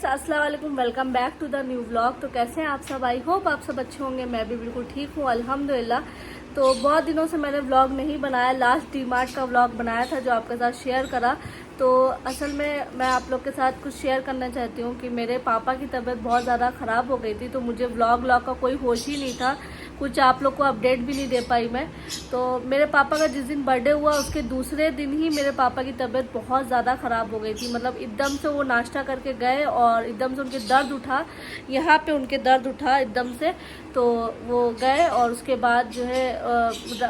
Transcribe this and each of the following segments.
अस्सलाम वालेकुम, welcome back to the new vlog. तो कैसे हैं आप सब? आई होप आप सब अच्छे होंगे। मैं भी बिल्कुल ठीक हूँ अल्हम्दुलिल्लाह। तो बहुत दिनों से मैंने व्लॉग नहीं बनाया। लास्ट डीमार्ट का व्लॉग बनाया था जो आपके साथ शेयर करा। तो असल में मैं आप लोग के साथ कुछ शेयर करना चाहती हूँ कि मेरे पापा की तबीयत बहुत ज़्यादा ख़राब हो गई थी। तो मुझे व्लॉग का कोई होश ही नहीं था, कुछ आप लोग को अपडेट भी नहीं दे पाई मैं। तो मेरे पापा का जिस दिन बर्थडे हुआ उसके दूसरे दिन ही मेरे पापा की तबीयत बहुत ज़्यादा ख़राब हो गई थी। मतलब एकदम से वो नाश्ता करके गए और एकदम से उनके दर्द उठा, यहाँ पे उनके दर्द उठा एकदम से। तो वो गए और उसके बाद जो है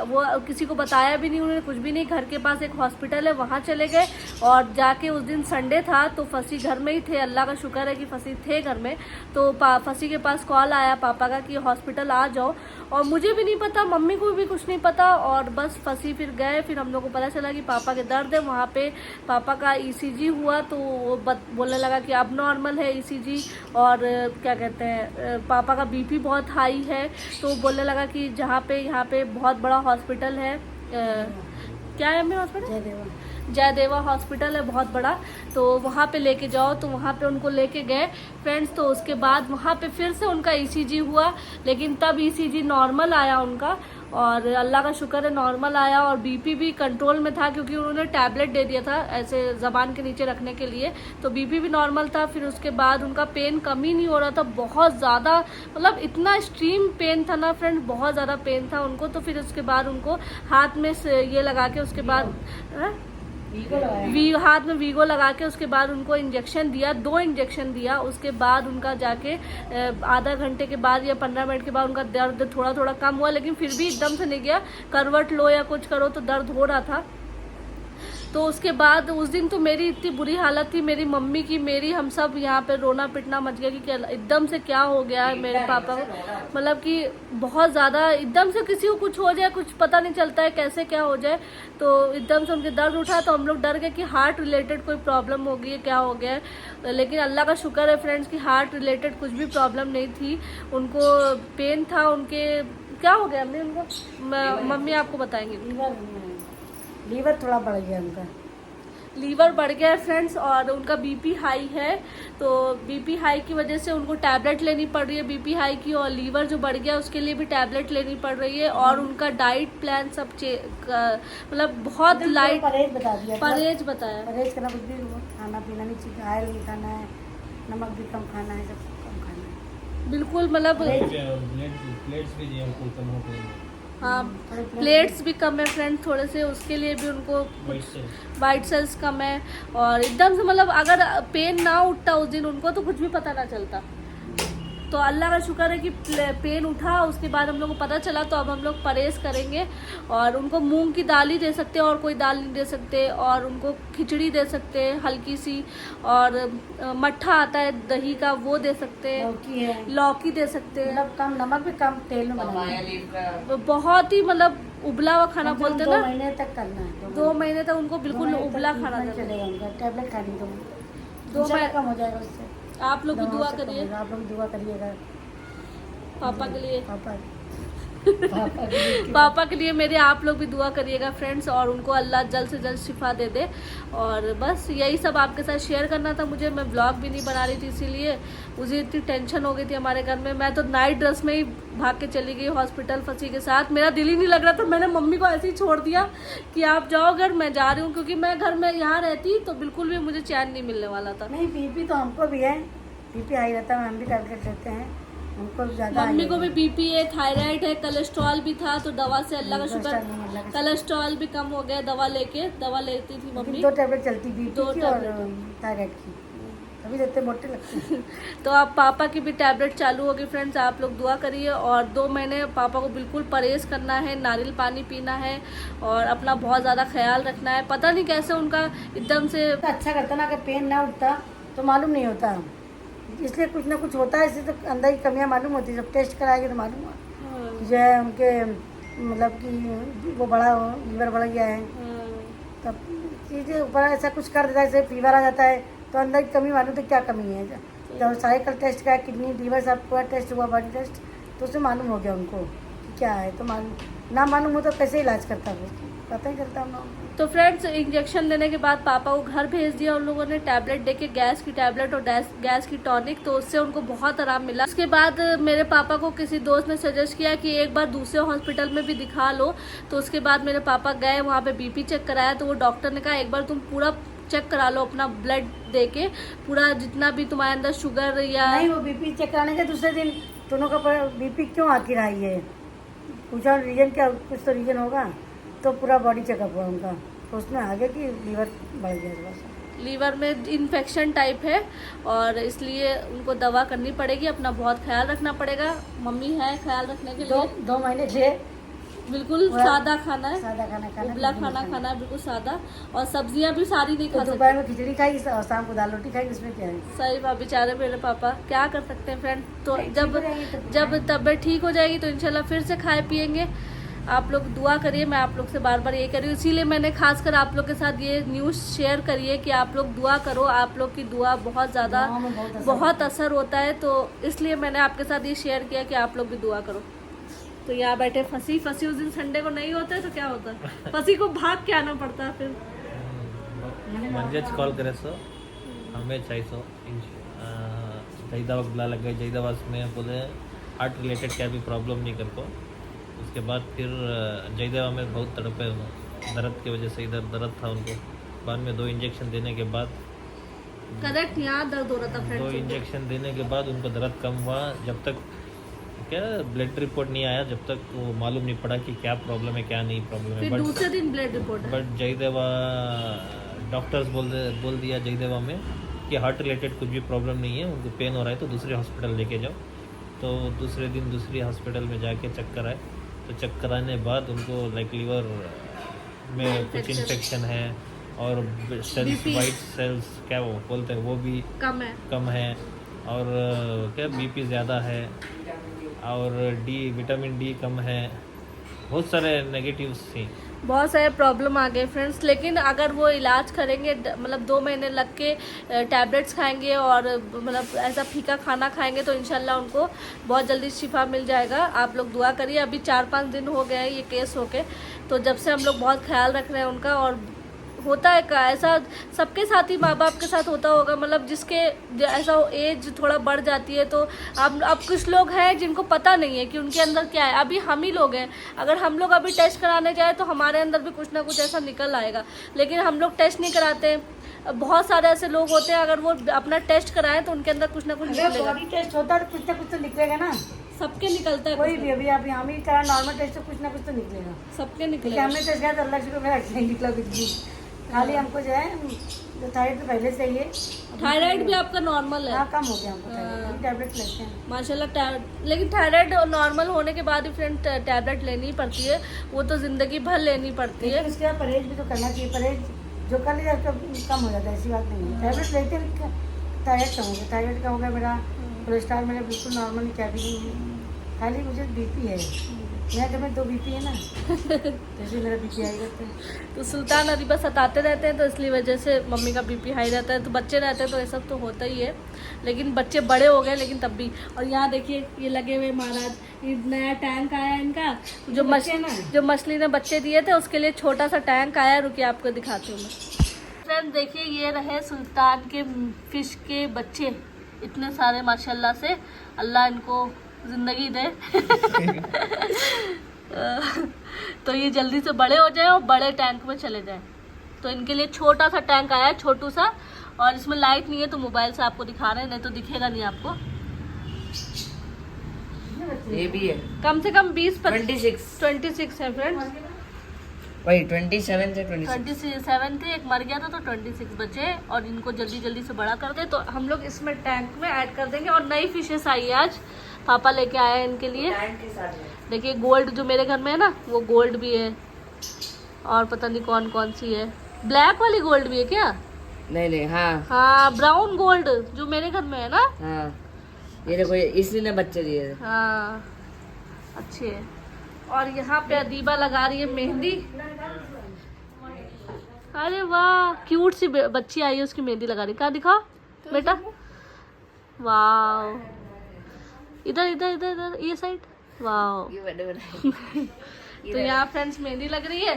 वो किसी को बताया भी नहीं उन्होंने, कुछ भी नहीं। घर के पास एक हॉस्पिटल है वहाँ चले गए और जाके उस दिन संडे था तो फसी घर में ही थे। अल्लाह का शुक्र है कि फसी थे घर में। तो फसी के पास कॉल आया पापा का कि हॉस्पिटल आ जाओ, और मुझे भी नहीं पता, मम्मी को भी कुछ नहीं पता। और बस फसी फिर गए। फिर हम लोग को पता चला कि पापा के दर्द है। वहाँ पे पापा का ईसीजी हुआ तो वो बोलने लगा कि अब नॉर्मल है ईसीजी। और क्या कहते हैं, पापा का बीपी बहुत हाई है। तो बोलने लगा कि यहाँ पे बहुत बड़ा हॉस्पिटल है, क्या है हमें हॉस्पिटल, जयदेवा हॉस्पिटल है बहुत बड़ा, तो वहाँ पे लेके जाओ। तो वहाँ पे उनको लेके गए फ्रेंड्स। तो उसके बाद वहाँ पे फिर से उनका ईसीजी हुआ, लेकिन तब ईसीजी नॉर्मल आया उनका, और अल्लाह का शुक्र है नॉर्मल आया। और बीपी भी कंट्रोल में था क्योंकि उन्होंने टैबलेट दे दिया था ऐसे ज़बान के नीचे रखने के लिए। तो बीपी भी नॉर्मल था। फिर उसके बाद उनका पेन कम ही नहीं हो रहा था, बहुत ज़्यादा, मतलब इतना एक्सट्रीम पेन था ना फ्रेंड, बहुत ज़्यादा पेन था उनको। तो फिर उसके बाद उनको हाथ में ये लगा के उसके बाद हाथ में वीगो लगा के उसके बाद उनको इंजेक्शन दिया, 2 इंजेक्शन दिया। उसके बाद उनका जाके आधा घंटे के बाद या 15 मिनट के बाद उनका दर्द थोड़ा थोड़ा कम हुआ, लेकिन फिर भी एकदम से नहीं गया। करवट लो या कुछ करो तो दर्द हो रहा था। तो उसके बाद उस दिन तो मेरी इतनी बुरी हालत थी, मेरी मम्मी की, मेरी, हम सब यहाँ पे रोना पिटना मच गया कि एकदम से क्या हो गया है मेरे पापा को। मतलब कि बहुत ज़्यादा एकदम से किसी को कुछ हो जाए, कुछ पता नहीं चलता है कैसे क्या हो जाए। तो एकदम से उनके दर्द उठा तो हम लोग डर गए कि हार्ट रिलेटेड कोई प्रॉब्लम हो गई है, क्या हो गया है। लेकिन अल्लाह का शुक्र है फ्रेंड्स कि हार्ट रिलेटेड कुछ भी प्रॉब्लम नहीं थी। उनको पेन था, उनके क्या हो गया हमने उनको, मम्मी आपको बताएंगे। लीवर थोड़ा बढ़ गया उनका, लीवर बढ़ गया है फ्रेंड्स, और उनका बीपी हाई है। तो बीपी हाई की वजह से उनको टैबलेट लेनी पड़ रही है बीपी हाई की, और लीवर जो बढ़ गया उसके लिए भी टैबलेट लेनी पड़ रही है। और उनका डाइट प्लान सब मतलब बहुत लाइट परहेज बता दिया, परहेज बताया, परहेज करना, कुछ भी खाना पीना नहीं चाहिए, ऑयल नहीं खाना है, नमक भी कम खाना है, सब कम खाना है बिल्कुल। मतलब प्लेट्स भी कम हो गई। हाँ, प्लेट्स भी कम है फ्रेंड थोड़े से, उसके लिए भी उनको कुछ वाइट सेल्स कम है। और एकदम से मतलब अगर पेन ना उठता उस दिन उनको तो कुछ भी पता ना चलता। तो अल्लाह का शुक्र है कि पेन उठा, उसके बाद हम लोग को पता चला। तो अब हम लोग परहेज करेंगे और उनको मूंग की दाल ही दे सकते हैं और कोई दाल नहीं दे सकते। और उनको खिचड़ी दे सकते हैं हल्की सी, और मट्ठा आता है दही का वो दे सकते हैं, लौकी दे सकते हैं। मतलब कम नमक भी कम तेल में बनाना, बहुत ही मतलब उबला हुआ खाना बोलते हैं ना, 2 महीने तक करना है। 2 महीने तक उनको बिल्कुल उबला खाना चलेगा उनका, टैबलेट खानी तो 2 महीने कम हो जाएगा उससे। आप लोग भी दुआ करिए, आप लोग दुआ करिएगा पापा के लिए, पापा पापा के लिए मेरे आप लोग भी दुआ करिएगा फ्रेंड्स। और उनको अल्लाह जल्द से जल्द शिफा दे दे। और बस यही सब आपके साथ शेयर करना था मुझे। मैं व्लॉग भी नहीं बना रही थी इसीलिए, मुझे इतनी टेंशन हो गई थी हमारे घर में। मैं तो नाइट ड्रेस में ही भाग के चली गई हॉस्पिटल फसी के साथ। मेरा दिल ही नहीं लग रहा था, मैंने मम्मी को ऐसे ही छोड़ दिया कि आप जाओ घर, मैं जा रही हूँ। क्योंकि मैं घर में यहाँ रहती तो बिल्कुल भी मुझे चैन नहीं मिलने वाला था। नहीं, बीपी तो हमको भी है, बीपी हाई रहता है, हम भी टैबलेट लेते हैं, हमको ज़्यादा। मम्मी को भी बीपी है, थायराइड है, कोलेस्ट्रॉल भी था। तो दवा से अल्लाह का शुक्र कोलेस्ट्रॉल भी कम हो गया, दवा लेती थी मम्मी। 2 टैबलेट चलती बीपी की और थायराइड की, अभी देते मोटे लगते हैं। तो अब पापा की भी टैबलेट चालू होगी फ्रेंड्स, आप लोग दुआ करिए। और 2 महीने पापा को बिल्कुल परहेज करना है, नारियल पानी पीना है और अपना बहुत ज़्यादा ख्याल रखना है। पता नहीं कैसे उनका एकदम से अच्छा करता ना, अगर पेन ना उठता तो मालूम नहीं होता, इसलिए कुछ ना कुछ होता है, इसलिए तो अंदर की कमियां मालूम होती है। जब टेस्ट कराएंगे तो मालूम हुआ जो है उनके, मतलब कि वो बड़ा लीवर बढ़ गया है। तब चीज़ें ऊपर ऐसा कुछ कर देता है, जैसे फीवर आ जाता है तो अंदर की कमी मालूम, तो क्या कमी है। जब सारे कल टेस्ट कराया, किडनी लीवर सब पूरा टेस्ट हुआ, बॉडी टेस्ट, तो उससे मालूम हो गया उनको कि क्या है। तो ना मालूम हो तो कैसे इलाज करता है वो। पता ही चलता हम लोगों को। तो फ्रेंड्स इंजेक्शन देने के बाद पापा को घर भेज दिया उन लोगों ने, टैबलेट देके, गैस की टैबलेट और गैस की टॉनिक, तो उससे उनको बहुत आराम मिला। उसके बाद मेरे पापा को किसी दोस्त ने सजेस्ट किया कि एक बार दूसरे हॉस्पिटल में भी दिखा लो। तो उसके बाद मेरे पापा गए, वहाँ पे बीपी चेक कराया, तो वो डॉक्टर ने कहा एक बार तुम पूरा चेक करा लो अपना ब्लड देके, पूरा जितना भी तुम्हारे अंदर शुगर या नहीं, वो बीपी चेक कराने के दूसरे दिन दोनों का बीपी क्यों आती रही है, पूछा रीजन क्या, कुछ तो रीजन होगा। तो पूरा बॉडी चेकअप हुआ उनका, तो उसमें आगे कि लीवर बढ़ गया थोड़ा सा, लीवर में इन्फेक्शन टाइप है, और इसलिए उनको दवा करनी पड़ेगी। अपना बहुत ख्याल रखना पड़ेगा, मम्मी है ख्याल रखने के लिए। 2 महीने से बिल्कुल सादा खाना है, सादा खाना खाना, उबला खाना खाना है, बिल्कुल सादा, और सब्जियां भी सारी नहीं तो खा दोपहर सकते। में खिचड़ी खाई और शाम को दाल रोटी खाई, उसमें क्या है। सही बात, बेचारे मेरे पापा क्या कर सकते हैं फ्रेंड। तो नहीं, जब ठीक हो जाएगी तो जब तबीयत ठीक हो जाएगी तो इंशाल्लाह फिर से खाए पिएंगे। आप लोग दुआ करिए, मैं आप लोग से बार बार ये करी हूँ, इसीलिए मैंने खासकर आप लोग के साथ ये न्यूज़ शेयर करिए कि आप लोग दुआ करो। आप लोग की दुआ बहुत ज़्यादा दुआओं में बहुत असर बहुत असर होता है, तो इसलिए मैंने आपके साथ ये शेयर किया कि आप लोग भी दुआ करो। तो यहाँ बैठे फंसी उस दिन संडे को नहीं होता है तो क्या होता है, फंसी को भाग के आना पड़ता है फिर। मंजेच कॉल करे सो हमें चाहिए सो जईदाबाद बुला लग गए। जईदाबाद में बोले हार्ट रिलेटेड क्या भी प्रॉब्लम नहीं कर को। उसके बाद फिर जईदाबाद में बहुत तड़पे, दर्द की वजह से इधर दर्द था उनको। बाद में 2 इंजेक्शन देने के बाद, करेक्ट, यहाँ दर्द हो रहा था 2 फ्रेंड्स। इंजेक्शन देने के बाद उनको दर्द कम हुआ। जब तक क्या ब्लड रिपोर्ट नहीं आया, जब तक वो मालूम नहीं पड़ा कि क्या प्रॉब्लम है क्या नहीं प्रॉब्लम है। फिर दूसरे दिन ब्लड रिपोर्ट है। बट जयदेवा डॉक्टर्स बोल दिया जयदेवा में कि हार्ट रिलेटेड कुछ भी प्रॉब्लम नहीं है, उनको पेन हो रहा है तो दूसरे हॉस्पिटल लेके जाओ। तो दूसरे दिन दूसरी हॉस्पिटल में जाके चेक कराए, तो चेक कराने बाद उनको लाइक लीवर में कुछ इन्फेक्शन है और सेल्स, BP वाइट सेल्स क्या वो बोलते हैं वो भी कम है और क्या बीपी ज़्यादा है और विटामिन डी कम है। बहुत सारे नेगेटिव्स थी, बहुत सारे प्रॉब्लम आ गए फ्रेंड्स। लेकिन अगर वो इलाज करेंगे, मतलब 2 महीने लग के टैबलेट्स खाएंगे और मतलब ऐसा फीका खाना खाएंगे तो इंशाल्लाह उनको बहुत जल्दी शिफा मिल जाएगा। आप लोग दुआ करिए। अभी 4-5 दिन हो गए हैं ये केस होके, तो जब से हम लोग बहुत ख्याल रख रहे हैं उनका। और होता है का ऐसा सबके साथ ही, माँ बाप के साथ होता होगा, मतलब जिसके ऐसा एज थोड़ा बढ़ जाती है तो अब कुछ लोग हैं जिनको पता नहीं है कि उनके अंदर क्या है। अभी हम ही लोग हैं, अगर हम लोग अभी टेस्ट कराने जाए तो हमारे अंदर भी कुछ ना कुछ ऐसा निकल आएगा, लेकिन हम लोग टेस्ट नहीं कराते। बहुत सारे ऐसे लोग होते हैं, अगर वो अपना टेस्ट कराएं तो उनके अंदर कुछ ना कुछ निकलेगा। बॉडी टेस्ट होता है तो कुछ ना कुछ तो निकलेगा ना, सबके निकलता है, कोई भी। अभी आप हम ही करा नॉर्मल टेस्ट तो कुछ ना कुछ तो निकलेगा। सबके क्योंकि निकलेगा। हमने टेस्ट किया तो अल्लाह शुक्र मेरा नहीं निकला कुछ भी। खाली हमको जो है जो थायराइड तो पहले से ही है, थायराइड भी आपका नॉर्मल है? हाँ, कम हो गया हमको थायराइड, टैबलेट लेते हैं माशाल्लाह। लेकिन थायराइड नॉर्मल होने के बाद ही फ्रेंड टैबलेट लेनी पड़ती है, वो तो ज़िंदगी भर लेनी पड़ती है। लेकिन उसके बाद परहेज भी तो करना चाहिए। परहेज जो कर लिया उसका कम हो जाता है, ऐसी बात नहीं है। टैबलेट लेते हैं, थायराइड कम हो गया, थायराइड का हो गया मेरा, कोलेस्ट्रॉल मेरा बिल्कुल नॉर्मल, क्या भी नहीं है, खाली मुझे बीपी है। मेरा घर में 2 बीपी है ना, जैसे मेरा बीपी हाई रहता है। तो सुल्तान अरीबा सताते रहते हैं, तो इसलिए वजह से मम्मी का बीपी हाई रहता है। तो बच्चे रहते हैं तो ये सब तो होता ही है, लेकिन बच्चे बड़े हो गए लेकिन तब भी। और यहाँ देखिए ये लगे हुए महाराज, ये नया टैंक आया है इनका, जो मछली ने बच्चे दिए थे उसके लिए छोटा सा टैंक आया। रुकिए आपको दिखाती हूँ मैं। फ्रेंड देखिए ये रहे सुल्तान के फिश के बच्चे, इतने सारे माशाल्लाह से, अल्लाह इनको जिंदगी दे। तो ये जल्दी से बड़े हो जाए और बड़े टैंक में चले जाएं। तो इनके लिए छोटा सा टैंक आया है, छोटू सा, और इसमें लाइट नहीं है तो मोबाइल से आपको दिखा रहे हैं, नहीं तो दिखेगा नहीं आपको। ये भी है, कम से कम 26 है फ्रेंड्स। वही 27 से 26। 27 थे, एक मर गया था तो 26 बचे, और इनको जल्दी जल्दी से बड़ा कर दे तो हम लोग इसमें टैंक में ऐड कर देंगे। और नई फिशेस आई है आज, पापा लेके आए हैं इनके लिए। देखिए गोल्ड जो मेरे घर में है ना, वो गोल्ड भी है, और पता नहीं कौन कौन सी है, ब्लैक वाली गोल्ड भी है क्या? नहीं, हाँ ब्राउन गोल्ड जो मेरे घर में है ना। हाँ, ये देखो इसी ने बच्चे दिए थे। हाँ अच्छे है। और यहाँ पे अदीबा लगा रही है मेहंदी। अरे वाह, क्यूट सी बच्ची आई है, उसकी मेहंदी लगा रही। कहाँ दिखाओ बेटा, वाह, इधर इधर इधर इधर ये साइड, वाह। तो यहाँ फ्रेंड्स मेहंदी लग रही है,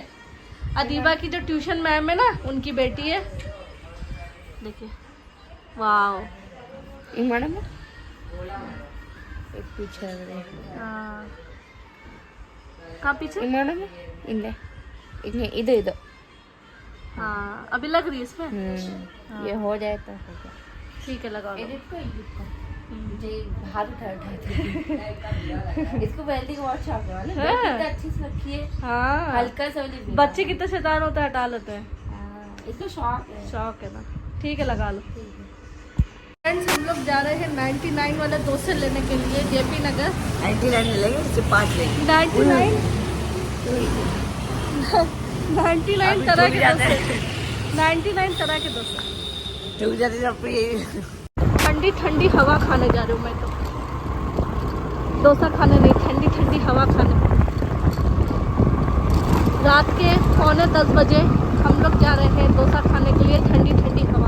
अदीबा की जो ट्यूशन मैम है ना, उनकी बेटी है। देखिए, वाओ। मैडम पीछे हाँ, कहाँ पीछे? मैडम इधर हाँ, अभी लग रही है इसमें। ये हो जाए तो ठीक है, लगाओ। बाहर इसको वेल्डिंग बहुत शौक है, हाँ। अच्छी से रखी है, हाँ, हल्का सा वाली बच्चे कितने शैतान होते हैं, हटा लेते हैं। इसको शौक है। शौक है ना। ठीक है, लगा लो। फ्रेंड्स, हम लोग जा रहे हैं 99 वाले डोसे लेने के लिए, जेपी नगर। 99 मिलेंगे, इससे 5 लेंगे। 99 तरह के डोसे, 99 तरह के डोसे। टूट जाते सब ये। ठंडी ठंडी हवा खाने जा रही हूँ मैं तो, डोसा खाने नहीं, ठंडी ठंडी हवा खाने। रात के 9:45 बजे हम लोग जा रहे हैं डोसा खाने के लिए, ठंडी ठंडी हवा।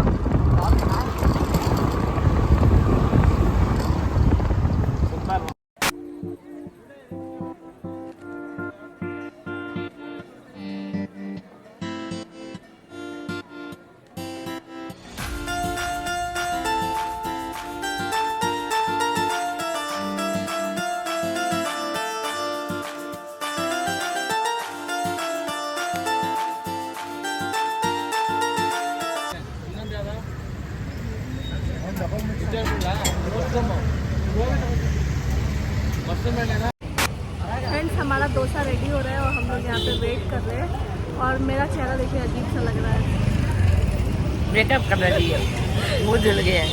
फ्रेंड्स, हमारा डोसा रेडी हो रहा है और हम लोग यहाँ पे वेट कर रहे हैं। और मेरा चेहरा देखिए अजीब सा लग रहा है, मेकअप कर रही है, मुंह धुल गया है।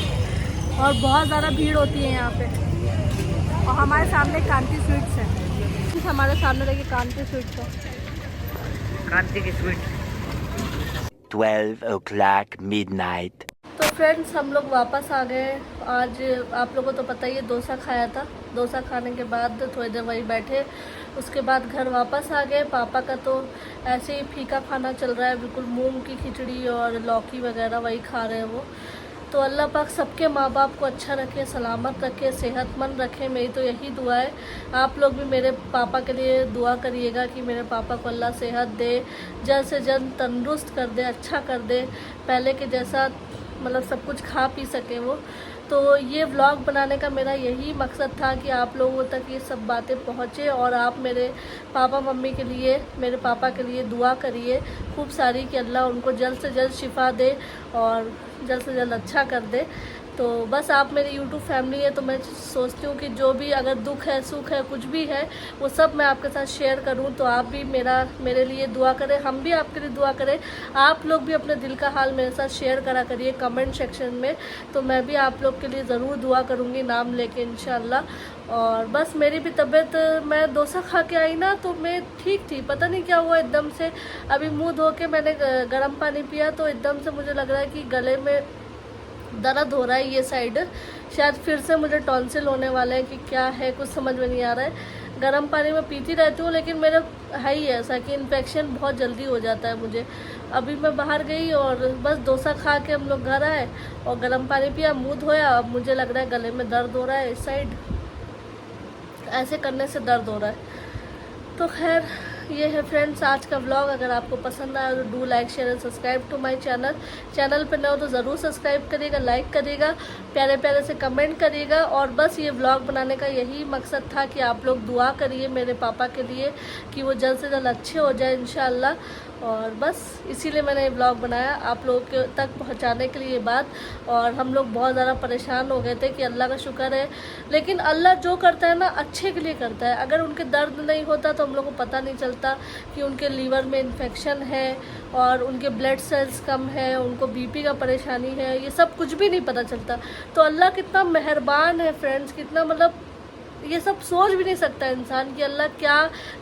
और बहुत ज़्यादा भीड़ होती है यहाँ पे। और हमारे सामने कांति स्वीट्स है, हमारे सामने देखिए कांति स्वीट्स है। कांति की स्वीट 12 o'clock midnight. तो फ्रेंड्स, हम लोग वापस आ गए। आज आप लोगों को तो पता ही है, डोसा खाया था। डोसा खाने के बाद थोड़ी देर वहीं बैठे, उसके बाद घर वापस आ गए। पापा का तो ऐसे ही फीका खाना चल रहा है, बिल्कुल मूंग की खिचड़ी और लौकी वगैरह वही खा रहे हैं वो। तो अल्लाह पाक सबके माँ बाप को अच्छा रखे, सलामत रखे, सेहतमंद रखे, मेरी तो यही दुआ है। आप लोग भी मेरे पापा के लिए दुआ करिएगा कि मेरे पापा को अल्लाह सेहत दे, जल्द से जल्द तंदुरुस्त कर दे, अच्छा कर दे, पहले के जैसा मतलब सब कुछ खा पी सके वो। तो ये व्लॉग बनाने का मेरा यही मकसद था कि आप लोगों तक ये सब बातें पहुँचे, और आप मेरे पापा मम्मी के लिए, मेरे पापा के लिए दुआ करिए खूब सारी कि अल्लाह उनको जल्द से जल्द शिफा दे और जल्द से जल्द अच्छा कर दे। तो बस आप मेरी यूट्यूब फैमिली है, तो मैं सोचती हूँ कि जो भी अगर दुख है, सुख है, कुछ भी है, वो सब मैं आपके साथ शेयर करूँ। तो आप भी मेरे लिए दुआ करें, हम भी आपके लिए दुआ करें। आप लोग भी अपने दिल का हाल मेरे साथ शेयर करा करिए कमेंट सेक्शन में, तो मैं भी आप लोग के लिए ज़रूर दुआ करूँगी नाम लेके इंशाल्लाह। और बस मेरी भी तबीयत, मैं डोसा खा के आई ना तो मैं ठीक थी, पता नहीं क्या हुआ एकदम से। अभी मुँह धो के मैंने गर्म पानी पिया तो एकदम से मुझे लग रहा है कि गले में दर्द हो रहा है, ये साइड शायद फिर से मुझे टॉन्सिल होने वाला है कि क्या है, कुछ समझ में नहीं आ रहा है। गर्म पानी में पीती रहती हूँ, लेकिन मेरा है ही ऐसा कि इन्फेक्शन बहुत जल्दी हो जाता है मुझे। अभी मैं बाहर गई और बस डोसा खा के हम लोग घर आए और गर्म पानी पिया, मुँह धोया, अब मुझे लग रहा है गले में दर्द हो रहा है, इस साइड ऐसे करने से दर्द हो रहा है। तो खैर ये है फ्रेंड्स आज का व्लॉग। अगर आपको पसंद आया तो do like share and subscribe to my channel पर नए हो तो ज़रूर सब्सक्राइब करिएगा, लाइक करिएगा, प्यारे प्यारे से कमेंट करिएगा। और बस ये व्लॉग बनाने का यही मकसद था कि आप लोग दुआ करिए मेरे पापा के लिए कि वो जल्द से जल्द अच्छे हो जाए इंशाल्लाह। और बस इसीलिए मैंने ये ब्लॉग बनाया आप लोगों के तक पहुंचाने के लिए ये बात। और हम लोग बहुत ज़्यादा परेशान हो गए थे कि अल्लाह का शुक्र है, लेकिन अल्लाह जो करता है ना अच्छे के लिए करता है। अगर उनके दर्द नहीं होता तो हम लोग को पता नहीं चलता कि उनके लीवर में इन्फेक्शन है और उनके ब्लड सेल्स कम है, उनको बीपी का परेशानी है, ये सब कुछ भी नहीं पता चलता। तो अल्लाह कितना मेहरबान है फ्रेंड्स, कितना मतलब ये सब सोच भी नहीं सकता इंसान कि अल्लाह क्या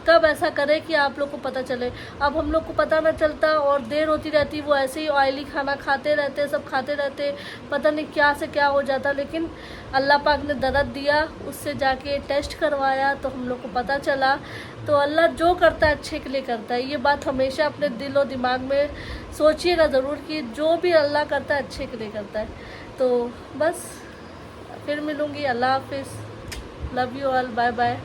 कब ऐसा करे कि आप लोग को पता चले। अब हम लोग को पता ना चलता और देर होती रहती, वो ऐसे ही ऑयली खाना खाते रहते, सब खाते रहते, पता नहीं क्या से क्या हो जाता। लेकिन अल्लाह पाक ने दर्द दिया, उससे जाके टेस्ट करवाया तो हम लोग को पता चला। तो अल्लाह जो करता है अच्छे के लिए करता है, ये बात हमेशा अपने दिल और दिमाग में सोचिएगा ज़रूर कि जो भी अल्लाह करता है अच्छे के लिए करता है। तो बस फिर मिलूँगी, अल्लाह हाफिज़, love you all, bye bye.